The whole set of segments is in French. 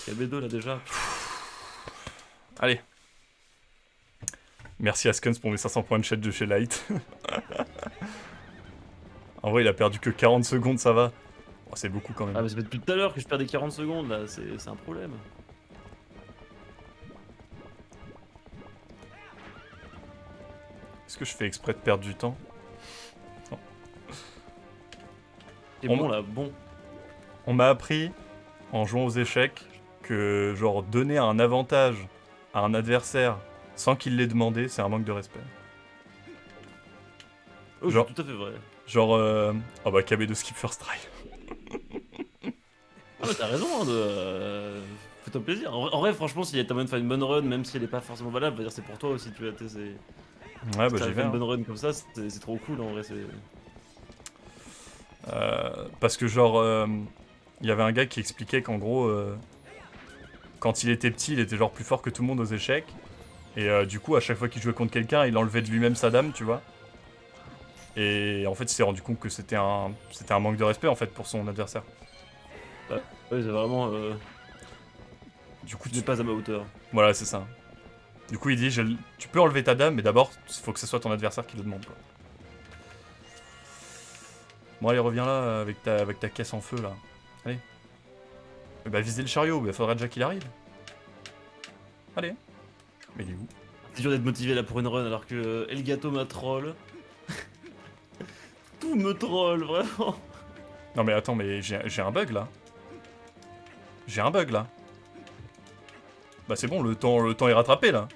KB2 là déjà. Allez. Merci Askens pour mes 500 points de chat de chez Light. En vrai, il a perdu que 40 secondes, ça va. Oh, c'est beaucoup quand Ah même. mais ça fait depuis tout à l'heure que je perds des 40 secondes là, c'est un problème. Est-ce que je fais exprès de perdre du temps? Non. C'est On bon m- là, bon. On m'a appris, en jouant aux échecs, que genre donner un avantage à un adversaire sans qu'il l'ait demandé, c'est un manque de respect. Oh c'est Genre, tout à fait vrai. Oh bah KB de skip first try. Ah mais t'as raison hein, de... Fais-toi plaisir. En vrai, franchement, si t'as moyen de faire une bonne run, même si elle est pas forcément valable, je veux dire, c'est pour toi aussi, tu vois, Ouais, si bah j'y t'arrives à vais. faire une Hein. bonne run comme ça, c'est trop cool en vrai. Parce que genre, il y avait un gars qui expliquait qu'en gros, quand il était petit, il était genre plus fort que tout le monde aux échecs. Et du coup, à chaque fois qu'il jouait contre quelqu'un, il enlevait de lui-même sa dame, tu vois. Et en fait, il s'est rendu compte que c'était un manque de respect en fait pour son adversaire. Ouais, ouais, c'est vraiment... Du coup, Tu n'es pas à ma hauteur. voilà, c'est ça. Du coup, il dit, tu peux enlever ta dame, mais d'abord, il faut que ce soit ton adversaire qui le demande. Quoi. Bon, allez, reviens là avec ta caisse en feu là. Allez. Bah, visez le chariot, il faudra déjà qu'il arrive. Allez. Mais il est où? C'est dur d'être motivé là pour une run alors que Elgato m'a troll. Tout me troll, vraiment. Non, mais attends, mais j'ai un bug là. J'ai un bug là. Bah, c'est bon, le temps est rattrapé là.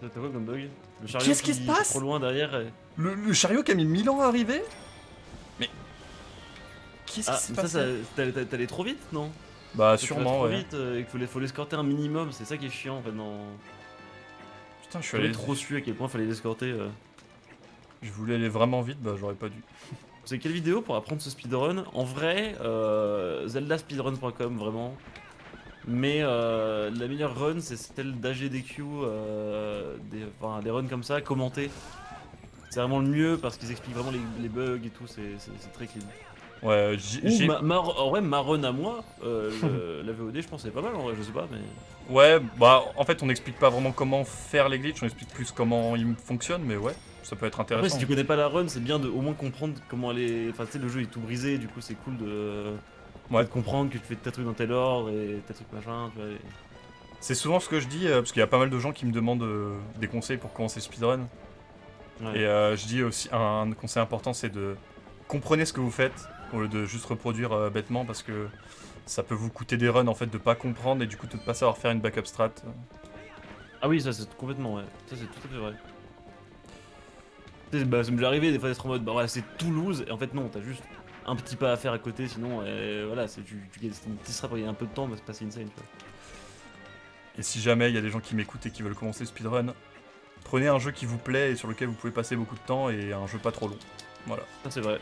T'as quoi comme bug? Le chariot Qu'est-ce qui se qui est passe? trop loin derrière et... Le chariot qui a mis 1000 ans à arriver? Mais. Qu'est-ce qui Ah, s'est mais passé? t'allais trop vite, non? Bah, Tu vas sûrement, trop ouais. vite et qu'il faut l'escorter un minimum, c'est ça qui est chiant en fait dans... Putain, je suis J'avais allé. trop su à quel point fallait l'escorter. Je voulais aller vraiment vite, bah, j'aurais pas dû. C'est quelle vidéo pour apprendre ce speedrun? En vrai, zeldaspeedrun.com vraiment. Mais la meilleure run c'est celle d'AGDQ, enfin, des runs comme ça, commentées. C'est vraiment le mieux parce qu'ils expliquent vraiment les bugs et tout, c'est très clean. Ouais, Ou j'ai. en vrai, ma run à moi, la VOD, je pense c'est pas mal en vrai, je sais pas, mais. Ouais, bah, en fait, on n'explique pas vraiment comment faire les glitches, on explique plus comment ils fonctionnent, mais ouais, ça peut être Après, si intéressant. tu connais pas la run, c'est bien de au moins comprendre comment elle est. Enfin, tu sais, le jeu est tout brisé, du coup, c'est cool de. Ouais. Peut-être comprendre que tu fais tes trucs dans tel ordre et tes trucs machin, tu vois. C'est souvent ce que je dis, parce qu'il y a pas mal de gens qui me demandent des conseils pour commencer le speedrun. Ouais. Et je dis aussi, un conseil important, c'est de comprenez ce que vous faites, au lieu de juste reproduire bêtement, parce que ça peut vous coûter des runs, en fait, de pas comprendre, et du coup, de pas savoir faire une backup strat. Ah oui, ça c'est complètement, ouais. Ça c'est tout à fait vrai. Tu sais, bah, ça m'est déjà arrivé des fois d'être en mode, bah voilà, c'est Toulouse, et en fait, non, t'as juste un petit pas à faire à côté, sinon, voilà, tu gagnes une petite strat pour gagner un peu de temps, bah, c'est pas si insane, tu vois. Et si jamais il y a des gens qui m'écoutent et qui veulent commencer le speedrun, prenez un jeu qui vous plaît et sur lequel vous pouvez passer beaucoup de temps, et un jeu pas trop long. Voilà. Ça c'est vrai.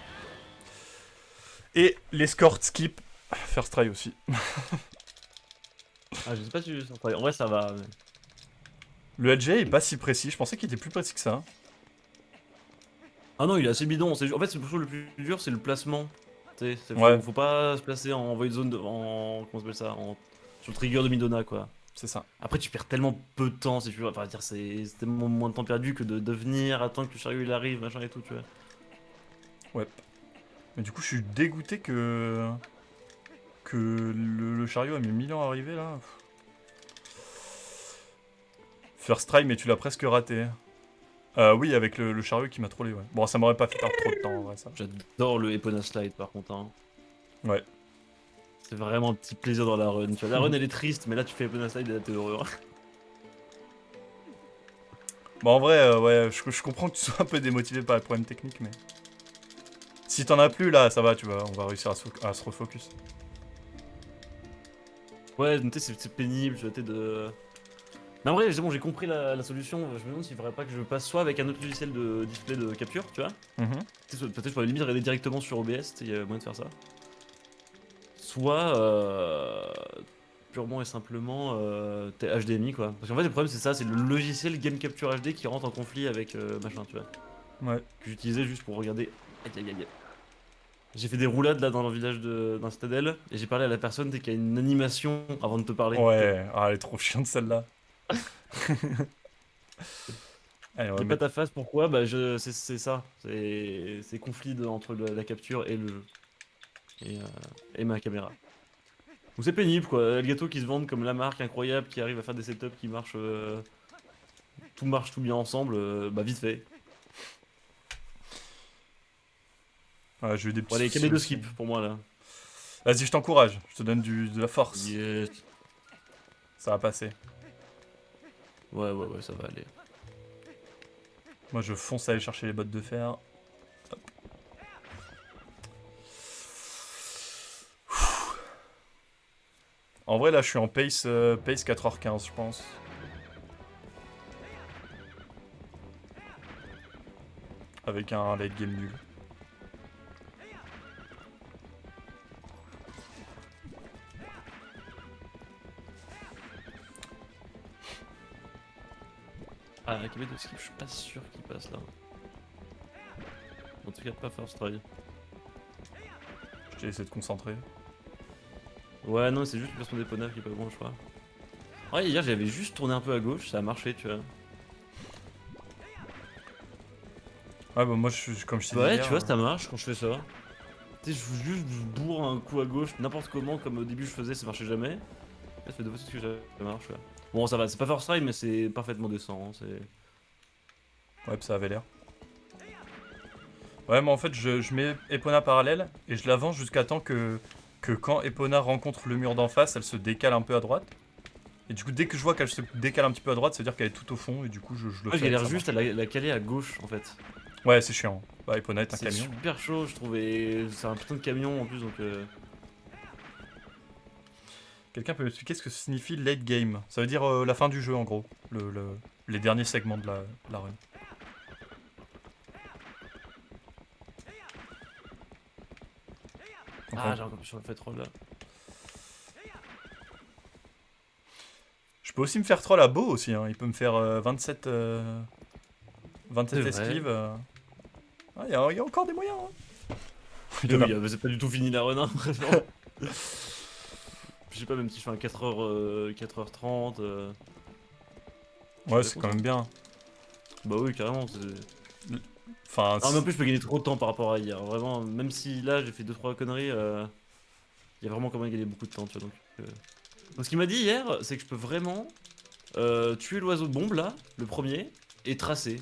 Et l'escort skip, first try aussi. Ah, je sais pas si. En vrai, ça va. Le LG est pas si précis, je pensais qu'il était plus précis que ça. Ah non, il est assez bidon. En fait, c'est pour le plus dur, c'est le placement. Tu sais, Ouais, faut pas se placer en void zone, en. Comment ça s'appelle ça? Sur le trigger de Midona, quoi. c'est ça. Après, tu perds tellement peu de temps, si tu veux. Enfin, dire, c'est tellement moins de temps perdu que de venir, attendre que le chariot il arrive, machin et tout, tu vois. Ouais. Mais du coup, je suis dégoûté que le chariot a mis 1000 ans à arriver là. First try, mais tu l'as presque raté. Oui, avec le chariot qui m'a trollé, ouais. Bon, ça m'aurait pas fait perdre trop de temps en vrai, ça. J'adore le Epona Slide, par contre. Hein. Ouais. C'est vraiment un petit plaisir dans la run. Tu vois, la run elle est triste, mais là tu fais Epona Slide et là t'es heureux. Bon, en vrai, ouais, je comprends que tu sois un peu démotivé par les problèmes techniques, mais. Si t'en as plus là, ça va, tu vois, on va réussir à se refocus. Ouais, tu sais, c'est pénible, tu vois, t'es de. Mais en vrai, c'est bon, j'ai compris la solution. Je me demande s'il faudrait pas que je passe soit avec un autre logiciel de display de capture, tu vois. Mhm. Peut-être je pourrais limite regarder directement sur OBS, il y a moyen de faire ça. Soit purement et simplement t'es HDMI quoi. Parce qu'en fait le problème c'est ça, c'est le logiciel Game Capture HD qui rentre en conflit avec machin, tu vois. Ouais. Que j'utilisais juste pour regarder. Aïe, aïe, aïe. J'ai fait des roulades là dans le village d'un citadelle et j'ai parlé à la personne qui a une animation avant de te parler. Ouais, ah, elle est trop chiante celle-là. Allez, on va J'ai pas mettre... ta face, pourquoi? Bah c'est ça. C'est conflit entre la capture et le jeu. Et, euh, et ma caméra. Donc c'est pénible quoi. Elgato qui se vendent comme la marque incroyable qui arrive à faire des setups qui marchent. Tout marche tout bien ensemble, bah vite fait. Ouais, j'ai eu des Bon petits allez, soucis KB de aussi. skip pour moi là. Vas-y, je t'encourage. Je te donne de la force. Yes. Ça va passer. Ouais, ça va aller. Moi, je fonce aller chercher les bottes de fer. Hop. En vrai, là, je suis en pace 4h15, je pense. Avec un late game nul. Ah, KB de skip, je suis pas sûr qu'il passe là. En tout cas, pas first try. Je t'ai laissé te concentrer. Ouais, non, c'est juste le placement des poneys qui est pas bon, je crois. Ouais, hier j'avais juste tourné un peu à gauche, ça a marché, tu vois. Ouais, bah moi, comme je t'ai dit Ouais, hier, tu vois, ça marche quand je fais ça. Tu sais, je bourre un coup à gauche, n'importe comment, comme au début je faisais, ça marchait jamais. Là, ça fait 2 fois ce que ça marche, ouais. Bon, ça va, c'est pas first try, mais c'est parfaitement décent. Hein, ouais, ça avait l'air. Ouais, mais en fait, je mets Epona parallèle et je l'avance jusqu'à temps que quand Epona rencontre le mur d'en face, elle se décale un peu à droite. Et du coup, dès que je vois qu'elle se décale un petit peu à droite, ça veut dire qu'elle est tout au fond et du coup, je le Moi, je fais. galère Ça juste marche. à la caler à gauche, en fait. Ouais, c'est chiant. Bah, Epona est un C'est camion. super chaud, je trouve, et c'est un putain de camion en plus, donc... Quelqu'un peut m'expliquer ce que signifie late game? Ça veut dire la fin du jeu, en gros. Les derniers segments de la run. Donc, Ah, j'ai encore plus sur le fait troll là. je peux aussi me faire troll à Beau aussi. Hein. Il peut me faire 27 C'est vrai. esquives. Ah, il y a encore des moyens. Hein. Il y Mais en a. oui, c'est pas du tout fini la run, hein, vraiment. Je sais pas, même si je fais un 4h, 4h30. Je Ouais, suis c'est pas quand content. même bien. Bah oui, carrément. Enfin, Ah, mais en plus, je peux gagner trop de temps par rapport à hier. Vraiment, même si là j'ai fait 2-3 conneries, il y a vraiment quand même gagné beaucoup de temps, tu vois. Donc ce qu'il m'a dit hier, c'est que je peux vraiment tuer l'oiseau de bombe là, le premier, et tracer.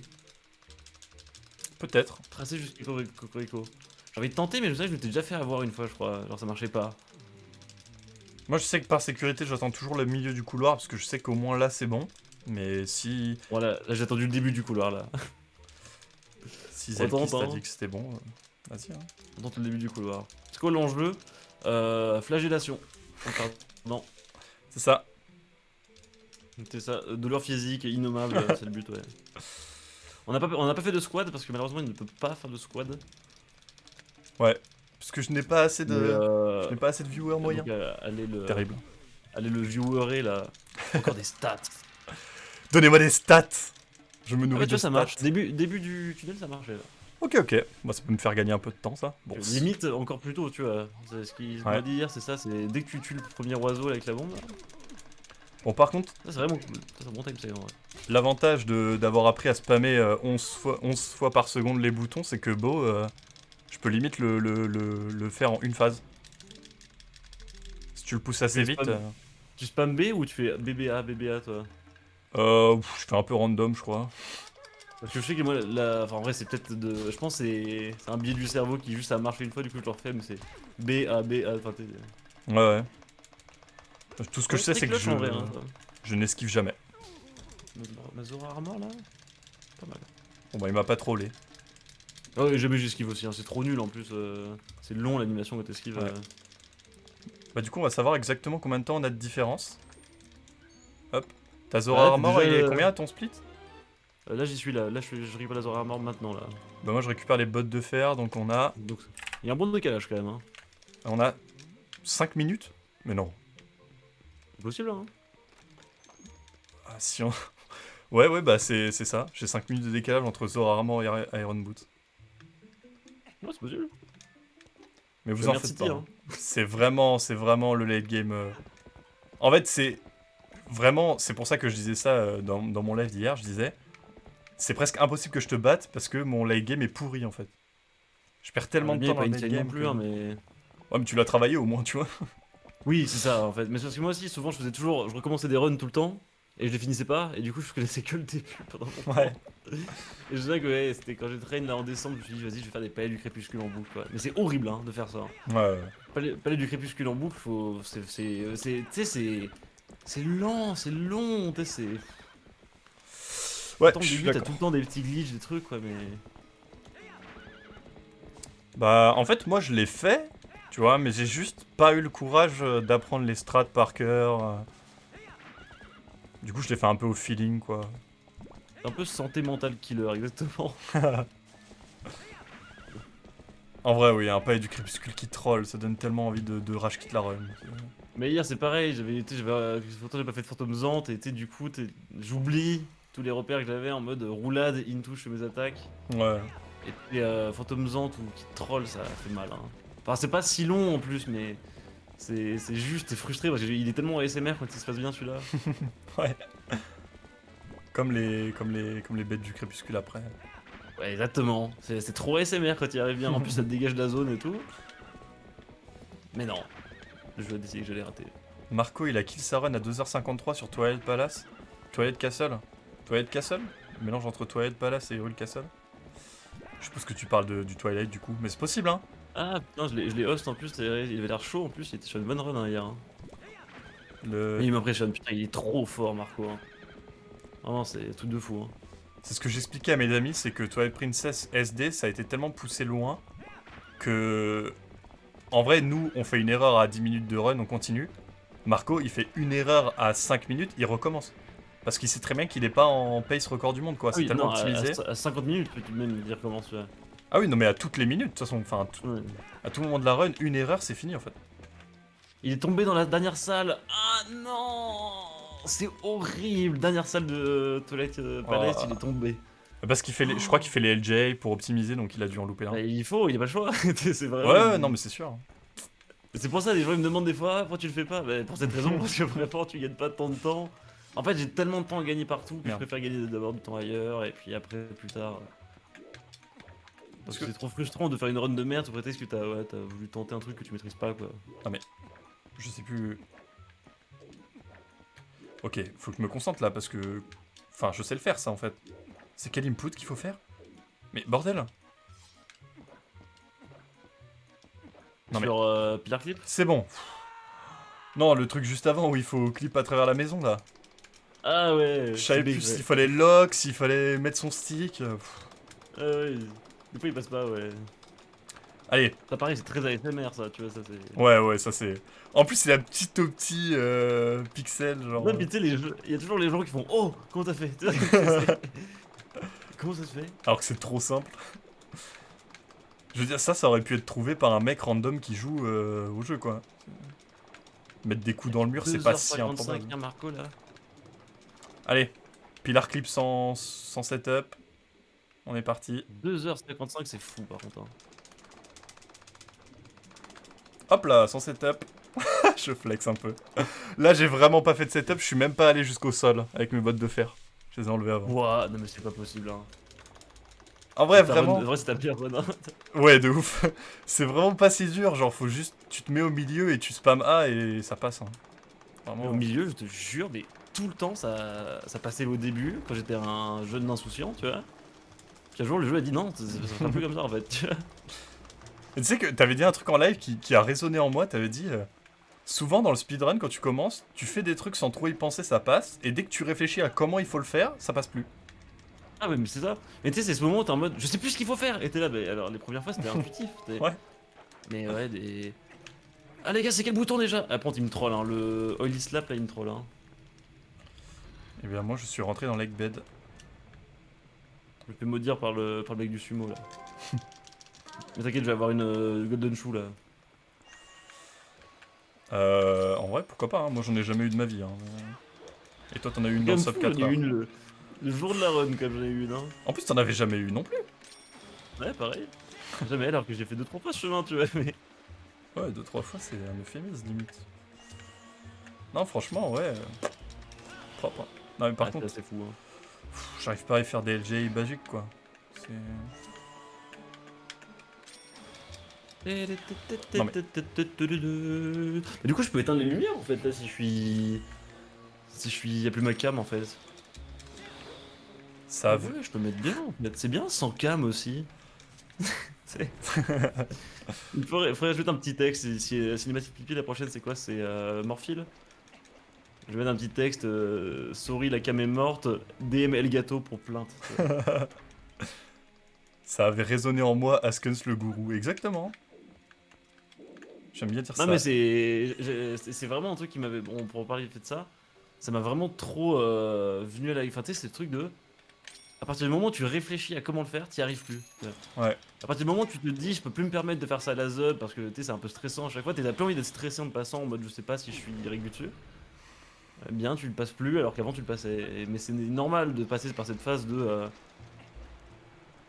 peut-être. Tracer jusqu'à Cocorico. J'ai envie de tenter, mais je sais que je m'étais déjà fait avoir une fois, je crois. Genre ça marchait pas. Moi, je sais que par sécurité, j'attends toujours le milieu du couloir parce que je sais qu'au moins là, c'est bon. Mais Voilà, là j'ai attendu le début du couloir là. si On Zelkis tente, t'a hein. dit que c'était bon, vas-y. Hein. On tente le début du couloir. C'est quoi l'enjeu? Flagellation. Enfin, non, C'est ça. c'est ça. Douleur physique, innommable, c'est le but, ouais. On n'a pas fait de squad parce que malheureusement il ne peut pas faire de squad. Ouais. Parce que je n'ai pas assez Mais je n'ai pas assez de viewers moyens. donc Terrible. allez le viewerer là. Encore des stats. Donnez-moi des stats. Je me Ah nourris bah tu de vois ça stats. marche. Début du tunnel ça marchait là. Ok. Moi, ça peut me faire gagner un peu de temps, ça. Bon. Limite encore plus tôt tu vois. C'est ce qu'il Ouais. m'a dit hier c'est ça, c'est dès que tu tues le premier oiseau avec la bombe. Là, Bon, par contre, ça c'est vraiment cool. Ça c'est un bon time save en vrai. l'avantage d'avoir appris à spammer 11 fois par seconde les boutons, c'est que Beau, je peux limite le faire en une phase. Si tu le pousses assez Tu vite. spam- Tu spam B ou tu fais BBA toi? Je fais un peu random, je crois. Parce que je sais que moi, enfin, en vrai, c'est peut-être de. Je pense que c'est un biais du cerveau qui juste a marché une fois, du coup je le refais, mais c'est B, A, B, A. Enfin, Ouais. Tout ce que ouais, je sais, c'est que clutch en vrai. Hein, ça. je n'esquive jamais. Ma Zora Armor là? Pas mal. Bon, bah, il m'a pas trollé. Ah ouais, jamais j'esquive aussi, hein, c'est trop nul en plus. C'est long l'animation quand t'esquives. Ouais. Bah, du coup, on va savoir exactement combien de temps on a de différence. Hop. Ta Zora Ouais, t'es Armor, déjà, il est combien à ton split? Là j'y suis là, je récupère la Zora Armor maintenant là. Bah, moi, je récupère les bottes de fer, donc on a. Donc il y a un bon décalage quand même. Hein. On a 5 minutes? Mais non. C'est possible hein. Ah, si on... Ouais, bah c'est ça. J'ai 5 minutes de décalage entre Zora Armor et Iron Boot. Ouais, c'est possible. Mais vous La en merde faites City, pas. hein. C'est vraiment le late game. En fait, c'est vraiment, c'est pour ça que je disais ça dans mon live d'hier. Je disais, c'est presque impossible que je te batte parce que mon late game est pourri en fait. Je perds tellement Le de mien temps est dans pas le late insane non game plus, que... hein, mais. Ouais, mais tu l'as travaillé au moins, tu vois. Oui, c'est ça en fait. Mais c'est parce que moi aussi, souvent, je recommençais des runs tout le temps et je les finissais pas, et du coup, je connaissais que le début pendant Ouais. longtemps. Et je sais que ouais, c'était quand j'ai train là en décembre, je me suis dit, vas-y, je vais faire des palais du crépuscule en boucle, quoi. Mais c'est horrible hein, de faire ça. Ouais. Palais du crépuscule en boucle, faut. Tu sais, c'est lent, c'est long, tu sais, c'est. Ouais, Autant je au suis début, t'as d'accord. tout le temps des petits glitches, des trucs, quoi, mais. Bah, en fait, moi, je l'ai fait, tu vois, mais j'ai juste pas eu le courage d'apprendre les strats par cœur. Du coup, je l'ai fait un peu au feeling, quoi. C'est un peu santé mentale killer, exactement. En vrai, oui, un palais du crépuscule qui troll, ça donne tellement envie de rage quitte la run. Mais hier, c'est pareil, longtemps j'ai pas fait de Phantom Zant, et tu sais, du coup, j'oublie tous les repères que j'avais en mode roulade, into, je fais mes attaques. Ouais. Et puis, Phantom Zant ou qui troll, ça fait mal, hein. Enfin, c'est pas si long en plus, mais c'est juste, t'es frustré parce qu'il est tellement ASMR quand il se passe bien celui-là. Ouais. Comme les bêtes du crépuscule après. Ouais, exactement. C'est trop ASMR quand il arrive bien. En plus, ça te dégage de la zone et tout. Mais non, le jeu a décidé que j'allais rater. Marco, il a kill sa run à 2h53 sur Twilight Palace. Twilight Castle. Twilight Castle. Mélange entre Twilight Palace et Hyrule Castle. Je suppose que tu parles du Twilight du coup, mais c'est possible hein. Ah putain, je l'ai host en plus, il avait l'air chaud en plus, il était sur une bonne run hein, hier, hein. Le... Mais il m'impressionne, putain, il est trop fort Marco, hein. Vraiment, c'est un truc de fou, hein. C'est ce que j'expliquais à mes amis, c'est que Twilight Princess SD, ça a été tellement poussé loin que... En vrai, nous, on fait une erreur à 10 minutes de run, on continue. Marco, il fait une erreur à 5 minutes, il recommence. Parce qu'il sait très bien qu'il est pas en pace record du monde, quoi. Ah C'est oui, tellement non, optimisé. à 50 minutes, peux-tu même dire comment tu vas. Ah oui, non mais à toutes les minutes, de toute façon, enfin, Ouais. à tout moment de la run, une erreur, c'est fini en fait. Il est tombé dans la dernière salle. Ah non, c'est horrible. Dernière salle de Toilette Palace, Oh. il est tombé. Parce qu'il fait je crois qu'il fait les LJ pour optimiser, donc il a dû en louper un. Bah, il faut, il a pas le choix. C'est vraiment. Ouais, non mais c'est sûr. C'est pour ça, les gens ils me demandent des fois, ah, pourquoi tu le fais pas? Bah, pour cette raison, parce que vraiment, tu gagnes pas tant de temps. En fait, j'ai tellement de temps à gagner partout que je Merde. préfère gagner d'abord du temps ailleurs et puis après, plus tard. Parce que c'est trop frustrant de faire une run de merde sous prétexte que t'as voulu tenter un truc que tu maîtrises pas, quoi. Je sais plus. Ok, faut que je me concentre là parce que. Enfin, je sais le faire ça en fait. C'est quel input qu'il faut faire? Mais bordel! Non, mais- Sur Pillar Clip? C'est bon. Non, le truc juste avant où il faut clip à travers la maison là. Ah ouais, Je savais big, plus ouais. s'il fallait lock, s'il fallait mettre son stick. Ah ouais, des fois il passe pas, ouais. Allez, Ça pareil, c'est très ASMR ça, tu vois, ça c'est. ouais, ça c'est. En plus, c'est la petite au petit pixel, genre. Non, mais tu sais, il y a toujours les gens qui font oh, comment t'as fait? Comment ça se fait? Alors que c'est trop simple. Je veux dire, ça aurait pu être trouvé par un mec random qui joue au jeu, quoi. Mettre des coups dans le mur, c'est pas si 2h55, important. hein, Marco là. Allez, Pilar Clip sans setup. On est parti. 2h55, c'est fou par contre, hein. Hop là, sans setup. Je flex un peu. Là, j'ai vraiment pas fait de setup, je suis même pas allé jusqu'au sol avec mes bottes de fer. Je les ai enlevées avant. Ouah, non mais c'est pas possible, hein. En vrai, Ta vraiment. run- En vrai, c'est ta pire run, hein. Ouais, de ouf. C'est vraiment pas si dur. Genre, faut juste. Tu te mets au milieu et tu spam A et ça passe. Hein. Mais Vraiment. au milieu, je te jure, mais tout le temps ça passait au début, quand j'étais un jeune insouciant, tu vois. Puis un jour, le jeu a dit non, ça sera plus comme ça en fait, tu vois. Et tu sais que t'avais dit un truc en live qui a résonné en moi. T'avais dit. Souvent dans le speedrun, quand tu commences, tu fais des trucs sans trop y penser, ça passe. Et dès que tu réfléchis à comment il faut le faire, ça passe plus. Ah ouais, mais c'est ça. Mais tu sais, c'est ce moment où t'es en mode je sais plus ce qu'il faut faire. Et t'es là, mais alors les premières fois c'était intuitif. Ouais. Mais ouais, des. Ah les gars, c'est quel bouton déjà? Après, il me troll, hein. Le Oily Slap là, il me troll, hein. Et bien, moi, je suis rentré dans l'egg bed. Je me fais maudire par le mec du sumo là. Mais t'inquiète, je vais avoir une Golden Shoe là. En vrai, pourquoi pas, hein. Moi, j'en ai jamais eu de ma vie. Hein. Et toi, t'en as eu une dans le Comme sub fou, 4 j'en ai là. eu une le jour de la run, comme j'en ai eu une, hein. En plus, t'en avais jamais eu non plus. Ouais, pareil. Jamais, alors que j'ai fait 2-3 fois ce chemin, tu vois. Mais Ouais, 2-3 fois, c'est un euphémisme, limite. Non, franchement, ouais. Propre. Hein. Non, mais par Ah, c'est contre, assez fou. Hein. j'arrive pas à y faire des LGI basiques, quoi. C'est... Non, mais Mais du coup, je peux éteindre les lumières en fait là si je suis. Si je suis. Y'a plus ma cam en fait. ça... Ah ouais, je peux mettre bien en fait. C'est bien sans cam aussi. C'est- faudrait ajouter un petit texte. Si Cinématique Pipi la prochaine, c'est quoi? C'est Morphile? Je vais mettre un petit texte. Sorry, la cam est morte. DM Elgato pour plainte. Tu vois. ça avait résonné en moi, Askens le gourou. Exactement. J'aime bien dire Non mais ça. c'est vraiment un truc qui m'avait. Bon, pour parler de ça, ça m'a vraiment trop venu à la. Enfin, tu sais, c'est le truc de. À partir du moment où tu réfléchis à comment le faire, t'y arrives plus. Tu vois. Ouais. À partir du moment où tu te dis, je peux plus me permettre de faire ça à la ZUB parce que tu sais, c'est un peu stressant à chaque fois, t'as plus envie d'être stressé en te passant en mode je sais pas si je suis régulier dessus. Eh bien, tu le passes plus alors qu'avant tu le passais. Mais c'est normal de passer par cette phase de.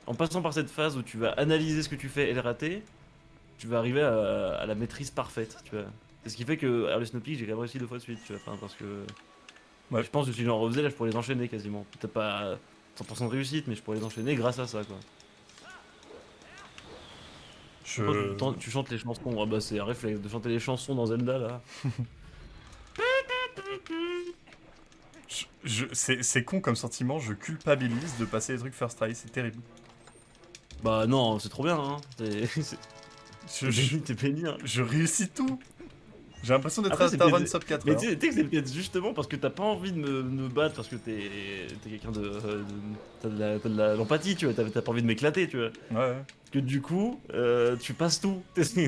En passant par cette phase où tu vas analyser ce que tu fais et le rater, tu vas arriver à la maîtrise parfaite, tu vois. C'est ce qui fait que Early Snow Peak, j'ai quand même réussi 2 fois de suite, tu vois. Enfin, parce que. Ouais. Je pense que si j'en refaisais là, je pourrais les enchaîner quasiment. Peut-être pas 100% de réussite, mais je pourrais les enchaîner grâce à ça, quoi. Pourquoi Je... tu chantes les chansons? Ah bah c'est un réflexe de chanter les chansons dans Zelda là. C'est con comme sentiment, je culpabilise de passer les trucs first try, c'est terrible. Bah non, c'est trop bien, hein. Je, je, T'es béni, hein. je réussis tout. J'ai l'impression d'être Après, à c'est Taron peut-être. sub 4 Mais heures. tu sais que c'est peut-être justement parce que t'as pas envie de me battre parce que t'es quelqu'un t'as de l'empathie, tu vois. T'as pas envie de m'éclater, tu vois. Ouais, ouais. Que du coup, tu passes tout.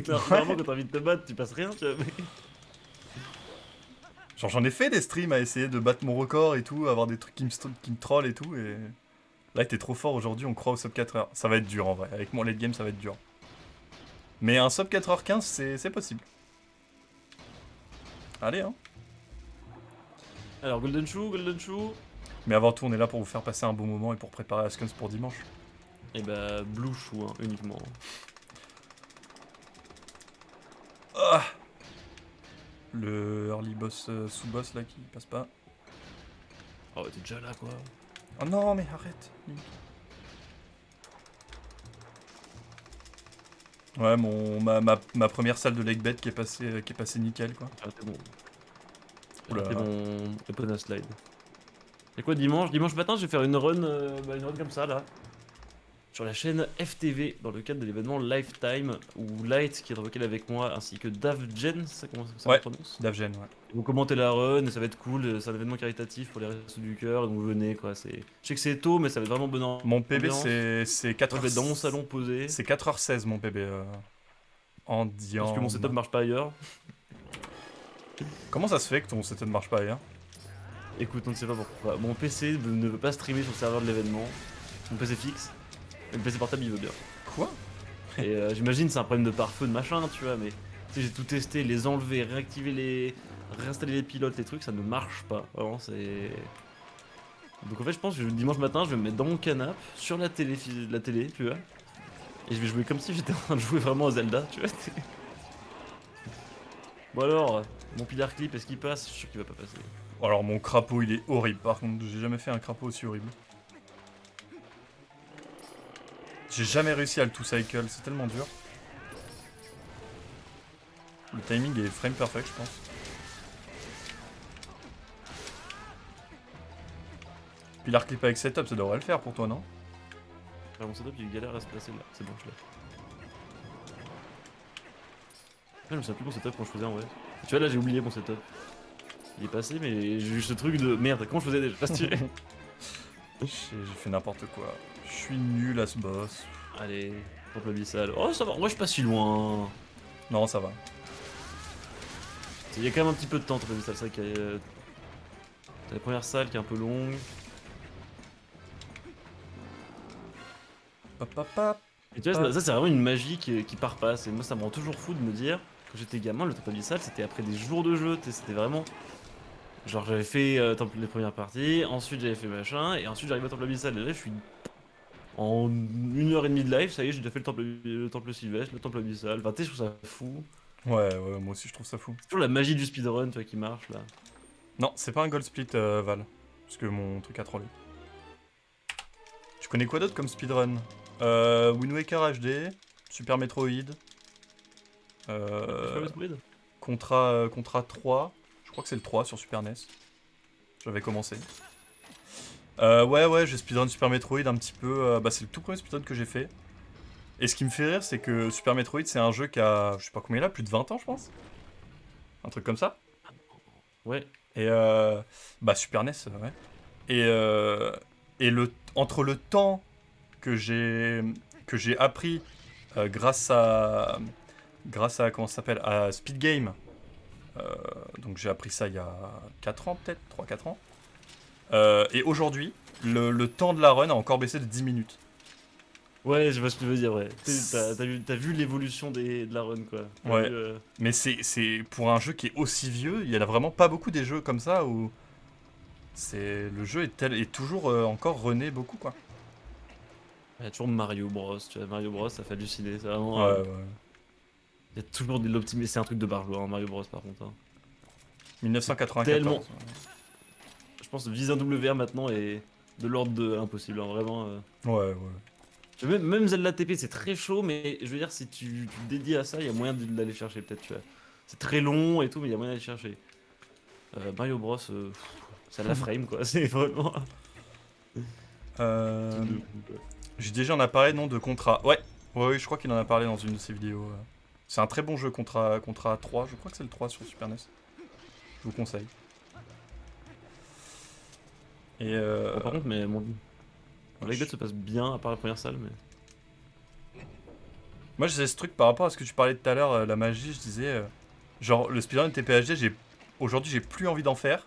Normalement, quand t'as envie de te battre, tu passes rien, tu vois. Genre j'en ai fait des streams à essayer de battre mon record et tout, avoir des trucs qui me trollent et tout, et... Là t'es trop fort aujourd'hui, on croit au sub 4 heures. Ça va être dur en vrai, avec mon late game ça va être dur. Mais un sub 4h15 c'est possible. Allez hein. Alors, Golden Shoe, Golden Shoe. Mais avant tout on est là pour vous faire passer un bon moment et pour préparer Askens pour dimanche. Et bah, Blue Shoe, hein, uniquement. Ah le early boss sous-boss là qui passe pas. Oh, t'es déjà là, quoi. Oh non mais arrête. Ouais ma première salle de leg bet qui est passée nickel quoi. Ah, c'est bon. Oula. C'est bon à slide. Et quoi dimanche? Dimanche matin, je vais faire une run comme ça là. Sur la chaîne FTV dans le cadre de l'événement Lifetime où Light qui est dans lequel avec moi ainsi que Davgen, c'est comment ça Ouais. se prononce? Davgen ouais. Ils vont commenter la run et ça va être cool, c'est un événement caritatif pour les restos du cœur, donc venez quoi. Je sais que c'est tôt mais ça va être vraiment bonne Mon PB ambiance. c'est Moi 4h... je vais être dans mon salon posé. C'est 4h16 mon PB en Parce que mon diamant. setup marche pas ailleurs. Comment ça se fait que ton setup ne marche pas ailleurs? Écoute, on ne sait pas pourquoi. Mon PC ne veut pas streamer sur le serveur de l'événement. Mon PC fixe. Mais le PC portable il veut bien. Quoi? Et j'imagine c'est un problème de pare-feu de machin, tu vois, mais tu sais, j'ai tout testé, les enlever, réinstaller les pilotes, les trucs, ça ne marche pas. Vraiment, c'est. Donc en fait, je pense que dimanche matin, je vais me mettre dans mon canapé, sur la télé, tu vois, et je vais jouer comme si j'étais en train de jouer vraiment à Zelda, tu vois. Bon alors, mon pilar clip, est-ce qu'il passe? Je suis sûr qu'il va pas passer. Alors mon crapaud il est horrible par contre, j'ai jamais fait un crapaud aussi horrible. J'ai jamais réussi à le two-cycle, c'est tellement dur. Le timing est frame perfect je pense. Pilar clip avec setup ça devrait le faire pour toi non? Alors, mon setup, il galère à se placer là, c'est bon, je l'ai. Je me souviens plus mon setup quand je faisais en vrai. Tu vois, là j'ai oublié mon setup. Il est passé, mais j'ai eu ce truc de merde, comment je faisais déjà? J'ai fait n'importe quoi. Je suis nul à ce boss. Allez, temple abyssal. Oh, ça va, moi je suis pas si loin. Non ça va. Il y a quand même un petit peu de temps, temple abyssal, c'est vrai qu'il y a. T'as la première salle qui est un peu longue. Hop hop hop. Et tu vois, ça c'est vraiment une magie qui part pas. Moi ça me rend toujours fou de me dire, quand j'étais gamin, le temple abyssal c'était après des jours de jeu, c'était vraiment. Genre j'avais fait les premières parties, ensuite j'avais fait machin, et ensuite j'arrive au temple abyssal, et là je suis. En 1h30 de live, ça y est, j'ai déjà fait le temple sylvestre, le temple abyssal. Enfin, tu sais, je trouve ça fou. Ouais, ouais, moi aussi je trouve ça fou. C'est toujours la magie du speedrun, tu vois, qui marche là. Non, c'est pas un gold split, Val. Parce que mon truc a trollé. Tu connais quoi d'autre comme speedrun Wind Waker HD, Super Metroid, Super Metroid. Contra 3. Je crois que c'est le 3 sur Super NES. J'avais commencé. Ouais, j'ai speedrun Super Metroid un petit peu. Bah, c'est le tout premier speedrun que j'ai fait. Et ce qui me fait rire, c'est que Super Metroid, c'est un jeu qui a, je sais pas combien il a, plus de 20 ans, je pense. Un truc comme ça. Ouais. Et bah, Super NES, ouais. Et entre le temps que j'ai appris grâce à comment ça s'appelle, à Speed Game. Donc j'ai appris ça il y a 4 ans peut-être, 3-4 ans. Et aujourd'hui, le temps de la run a encore baissé de 10 minutes. Ouais, je vois ce que tu veux dire, ouais. T'as vu l'évolution de la run, quoi. Ouais. Mais c'est pour un jeu qui est aussi vieux, il y en a vraiment pas beaucoup des jeux comme ça où le jeu est toujours encore runné beaucoup, quoi. Il y a toujours Mario Bros, tu vois. Mario Bros, ça fait halluciner, c'est vraiment... Ouais. Il y a toujours de l'optimisme, c'est un truc de barjo, hein, Mario Bros, par contre. Hein. 1994. Tellement... Je pense que viser un WR maintenant est de l'ordre de impossible, hein, vraiment. Ouais. Tu vois, même Zelda TP, c'est très chaud, mais je veux dire, si tu te dédies à ça, il y a moyen d'aller chercher, peut-être, tu vois. C'est très long et tout, mais il y a moyen d'aller chercher. Mario Bros, ça la frame, quoi. C'est vraiment... truc de fou, quoi. J'ai déjà en a parlé, non, de Contra. Ouais, je crois qu'il en a parlé dans une de ses vidéos. C'est un très bon jeu, Contra 3. Je crois que c'est le 3 sur Super NES. Je vous conseille. Et Bon, par contre, mais mon anecdote se passe bien, à part la première salle, mais... moi, je disais ce truc par rapport à ce que tu parlais tout à l'heure, la magie. Je disais, genre, le speedrun TPHD, aujourd'hui, j'ai plus envie d'en faire.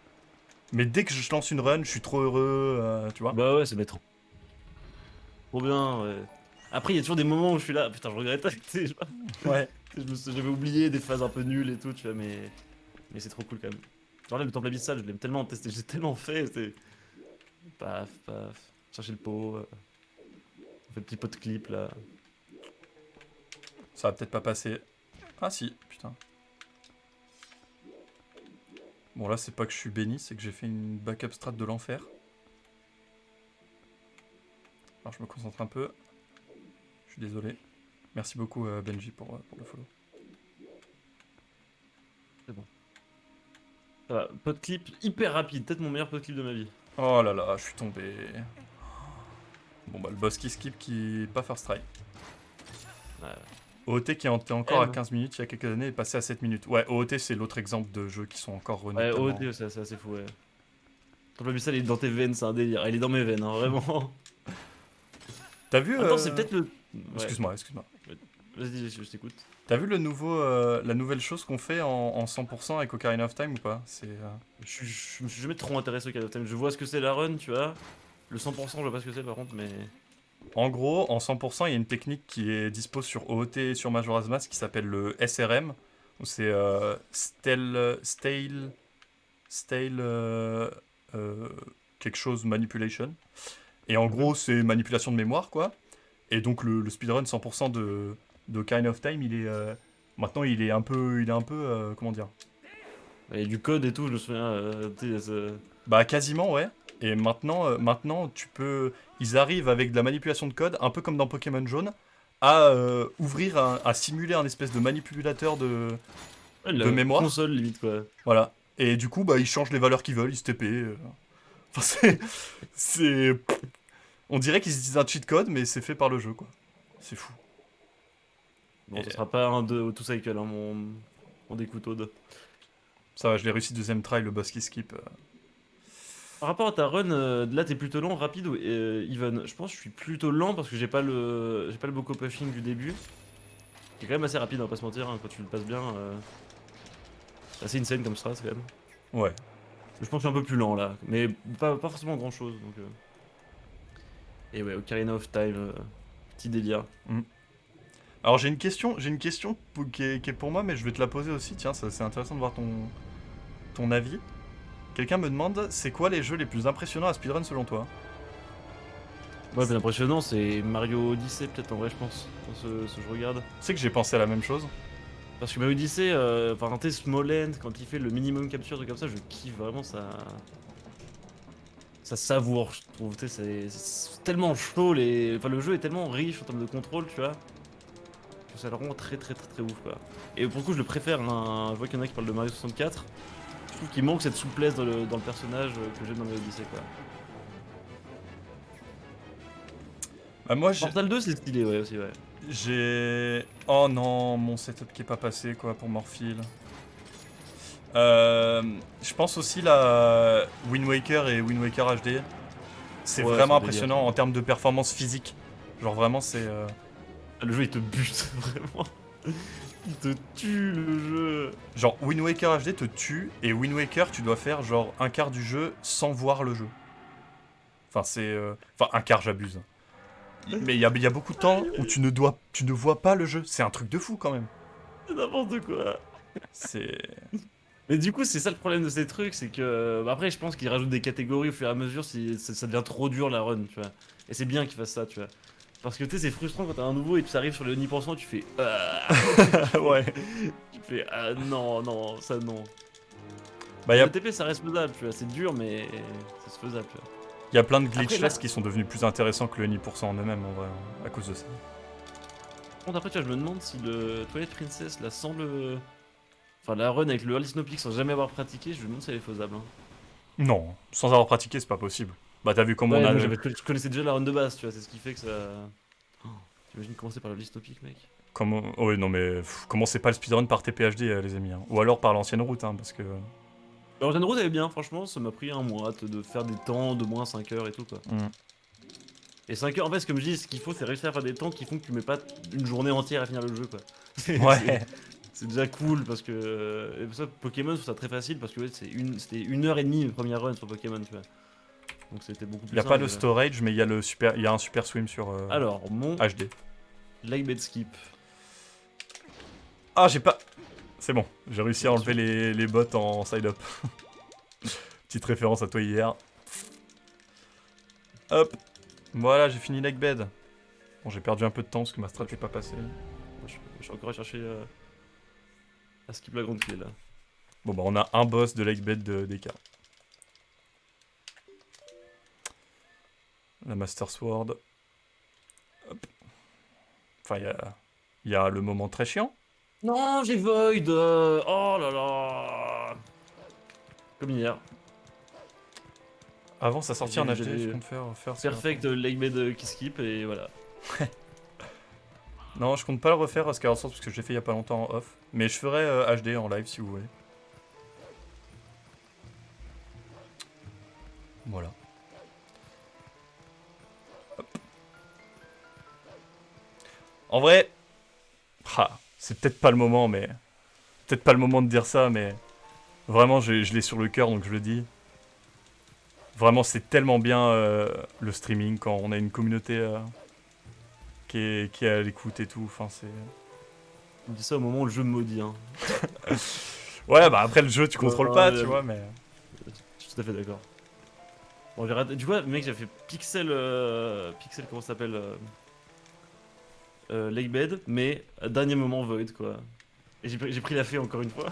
Mais dès que je lance une run, je suis trop heureux, tu vois. Bah ouais, c'est trop. Trop bien, ouais. Après, il y a toujours des moments où je suis là, putain, je regrette, tu sais, je sais pas. Ouais. J'avais oublié des phases un peu nulles et tout, tu vois, mais c'est trop cool quand même. Genre là, le temple abyssal, je l'aime tellement testé, j'ai tellement fait, c'est... Paf, chercher le pot, on fait le petit pot de clip, là. Ça va peut-être pas passer. Ah si, putain. Bon, là, c'est pas que je suis béni, c'est que j'ai fait une backup strat de l'enfer. Alors, je me concentre un peu. Je suis désolé. Merci beaucoup, Benji, pour le follow. C'est bon. Ça va, pot de clip hyper rapide, peut-être mon meilleur pot de clip de ma vie. Oh là là, je suis tombé. Bon, bah, le boss qui skip, qui pas first try. Ouais. OOT qui était encore à 15 minutes il y a quelques années est passé à 7 minutes. Ouais, OOT, c'est l'autre exemple de jeux qui sont encore runnés. Ouais, tellement. OD, c'est assez fou, ouais. Temple abyssal, il est dans tes veines, c'est un délire. Il est dans mes veines, hein, vraiment. T'as vu Attends, c'est peut-être le... Ouais. Excuse-moi. Vas-y, je t'écoute. T'as vu la nouvelle chose qu'on fait en 100% avec Ocarina of Time ou pas? Je me suis jamais trop intéressé au Call of Time. Je vois ce que c'est la run, tu vois. Le 100%, je vois pas ce que c'est par contre, mais... En gros, en 100%, il y a une technique qui est dispo sur OOT et sur Majora's Mask qui s'appelle le SRM. C'est Stale quelque chose Manipulation. Et en gros, c'est manipulation de mémoire, quoi. Et donc, le speedrun 100% de Ocarina of Time, maintenant, il est un peu, comment dire? Il y a du code et tout, je me souviens. Bah, quasiment, ouais. Et maintenant, ils arrivent avec de la manipulation de code, un peu comme dans Pokémon Jaune, à à simuler un espèce de manipulateur de mémoire. Console, limite, quoi. Voilà. Et du coup, bah, ils changent les valeurs qu'ils veulent, ils se TP. Enfin, c'est... On dirait qu'ils utilisent un cheat code, mais c'est fait par le jeu, quoi. C'est fou. Bon, ça sera pas un de Auto Cycle, hein, mon découteau de... Ça va, je l'ai réussi deuxième try, le boss qui skip. Par rapport à ta run, là t'es plutôt lent, rapide ou even? Je pense que je suis plutôt lent parce que j'ai pas le Boko Puffing du début. C'est quand même assez rapide, on va pas se mentir, hein, quand tu le passes bien. C'est assez insane comme strat quand même. Ouais. Je pense que je suis un peu plus lent là, mais pas forcément grand chose. Donc, Et ouais, Ocarina of Time, petit délire. Alors j'ai une question qui est pour moi, mais je vais te la poser aussi. Tiens, c'est intéressant de voir ton avis. Quelqu'un me demande, c'est quoi les jeux les plus impressionnants à speedrun selon toi? Ouais, le plus impressionnant c'est Mario Odyssey peut-être en vrai je pense, quand ce je regarde. Tu sais que j'ai pensé à la même chose. Parce que ma Odyssey, enfin un Smoland, quand il fait le minimum capture, truc comme ça, je kiffe vraiment ça. Ça savoure, je trouve. Tu sais, c'est tellement chaud, enfin, le jeu est tellement riche en termes de contrôle, tu vois. Que ça le rend très ouf, quoi. Et pour le coup, je le préfère. Je vois qu'il y en a qui parlent de Mario 64. Je trouve qu'il manque cette souplesse dans le personnage que j'aime dans ma Odyssey, quoi. Bah, moi, Portal 2, c'est stylé, ouais, aussi, ouais. j'ai... Oh non, mon setup qui est pas passé, quoi, pour Morphile. Je pense aussi la Wind Waker et Wind Waker HD. C'est Ouais, vraiment c'est un délire. impressionnant en termes de performance physique. Genre vraiment c'est... Ah, le jeu, il te bute, vraiment. Il te tue, le jeu. Genre Wind Waker HD te tue et Wind Waker tu dois faire genre un quart du jeu sans voir le jeu. Enfin c'est... Enfin un quart j'abuse. Mais il y a beaucoup de temps où tu ne vois pas le jeu. C'est un truc de fou quand même. C'est n'importe quoi. C'est... Mais du coup, c'est ça le problème de ces trucs, c'est que. Bah, après, je pense qu'ils rajoutent des catégories au fur et à mesure si ça devient trop dur la run, tu vois. Et c'est bien qu'ils fassent ça, tu vois. Parce que tu sais, c'est frustrant quand t'as un nouveau et tu arrives sur le 10% et tu fais. ouais. Tu fais. Ah non, non, ça non. Bah il y a, Le TP, ça reste faisable, tu vois. C'est dur, mais c'est faisable, tu vois. y a plein de Après, glitchless là- qui sont devenus plus intéressants que le 10% en eux-mêmes en vrai, à cause de ça. Par contre, après, tu vois, je me demande si le Twilight Princess, là, sans le. Enfin, la run avec le Early Snowpeak sans jamais avoir pratiqué, je me demande si elle est faisable. Hein. Non, sans avoir pratiqué c'est pas possible. Bah t'as vu comment on Ouais, a... moi, je connaissais déjà la run de base, tu vois. C'est ce qui fait que ça. Oh, t'imagines commencer par le Early Snowpeak, mec? Comment... Oh, oui, non, mais commencez pas le speedrun par TPHD, les amis. Hein. Ou alors par l'ancienne route, hein, parce que... Alors, Gen Rose, elle est bien, franchement, ça m'a pris un mois de faire des temps de moins 5 heures et tout, quoi. Mm. Et 5 heures, en fait, comme je dis, ce qu'il faut, c'est réussir à faire des temps qui font que tu mets pas une journée entière à finir le jeu, quoi. C'est Ouais. c'est déjà cool parce que. Et pour ça, Pokémon, je trouve ça très facile parce que ouais, c'était 1 heure et demie une première run sur Pokémon, tu vois. Donc c'était beaucoup Il plus y a simple. pas le Déjà. storage, mais il y a le super... il y a un super swim sur Alors, mon HD. Like Bed Skip. Ah, j'ai pas... C'est bon, j'ai réussi à enlever les bots en side-up. Petite référence à toi hier. Hop. Voilà, j'ai fini Lake Bed. Bon, j'ai perdu un peu de temps parce que ma strat n'est pas passée. Je suis encore à chercher à skip la grande clé là. Bon, bah, on a un boss de Lake Bed d'écart. La Master Sword. Hop. Enfin, il y a le moment très chiant. Non, j'ai Void oh là là comme hier. Avant sa sortie en HD, J'avais je compte faire ce Perfect Lake Bed qui skip et voilà. Non, je compte pas le refaire à Skyward Sword parce que je l'ai fait il y a pas longtemps en off. Mais je ferai HD en live si vous voulez. Voilà. Hop. En vrai, c'est peut-être pas le moment, mais peut-être pas le moment de dire ça, mais vraiment, je l'ai sur le cœur, donc je le dis. Vraiment, c'est tellement bien le streaming quand on a une communauté qui est à l'écoute et tout. Enfin, c'est. On dit ça au moment où le jeu me maudit. Hein. Ouais, bah après le jeu, tu contrôles pas, tu vois, mais. Je suis tout à fait d'accord. Bon, tu vois, mec, j'ai fait Pixel. Pixel, comment ça s'appelle Lake Bed, mais à dernier moment Void, quoi. Et j'ai pris la fée encore une fois.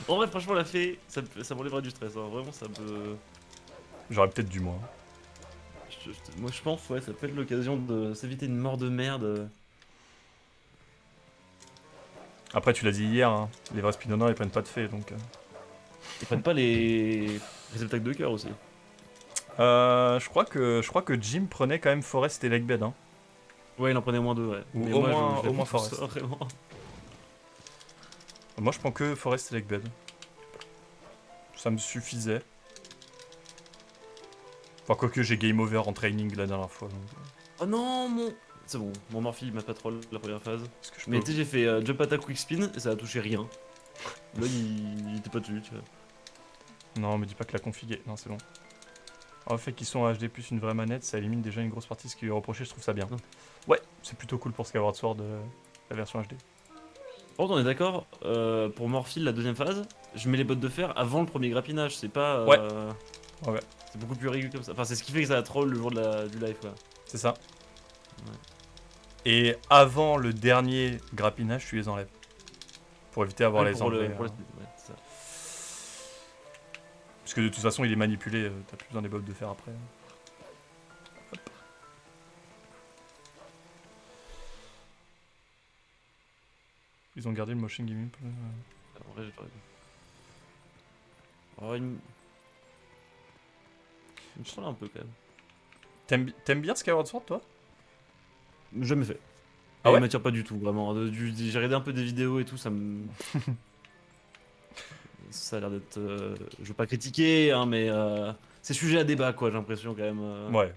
En vrai, franchement, la fée, ça m'enlèvera du stress. Hein. Vraiment, ça me. J'aurais peut-être dû, moi. Moi, je pense, ouais, ça peut être l'occasion de s'éviter une mort de merde. Après, tu l'as dit hier, hein, les vrais speedrunners ils prennent pas de fées donc. Ils prennent pas les réceptacles de cœur aussi. Je crois que Jim prenait quand même Forest et Lake Bed. Hein. Ouais, il en prenait moins deux, ouais. Ou Mais au moi, moins- je au moins tout Forest. ça, vraiment. Moi, je prends que Forest et Lake Bed. Ça me suffisait. Enfin, quoique j'ai game over en training la dernière fois. Donc... Oh non, mon. C'est bon, mon Morphle m'a pas troll la première phase. Est-ce que je Mais peux- tu sais, j'ai fait jump attack quick spin et ça a touché rien. Là, il était pas dessus, tu vois. Non, me dis pas que la config est... Non, c'est bon. Alors, le fait qu'ils sont en HD plus une vraie manette, ça élimine déjà une grosse partie de ce qui lui est reproché, je trouve ça bien. Non. Ouais, c'est plutôt cool pour Skyward Sword, la version HD. Par contre, on est d'accord, pour Morphle, la deuxième phase, je mets les bottes de fer avant le premier grappinage, c'est pas. Ouais. Ouais. C'est beaucoup plus régulier comme ça. Enfin, c'est ce qui fait que ça a troll le jour du live, quoi. C'est ça. Et avant le dernier grappinage, tu les enlèves. Pour éviter d'avoir les enlever. Ouais, c'est ça. Parce que de toute façon, il est manipulé, t'as plus besoin des bottes de fer après. Hop. Ils ont gardé le motion gaming. En vrai, j'ai pas vu. Oh, il me semble un peu quand même. T'aimes bien Skyward Sword, toi? Jamais fait. Ah Et ouais? il m'attire pas du tout, vraiment. J'ai regardé un peu des vidéos et tout, ça me. Ça a l'air d'être. Je veux pas critiquer, hein, mais c'est sujet à débat, quoi, j'ai l'impression quand même. Ouais.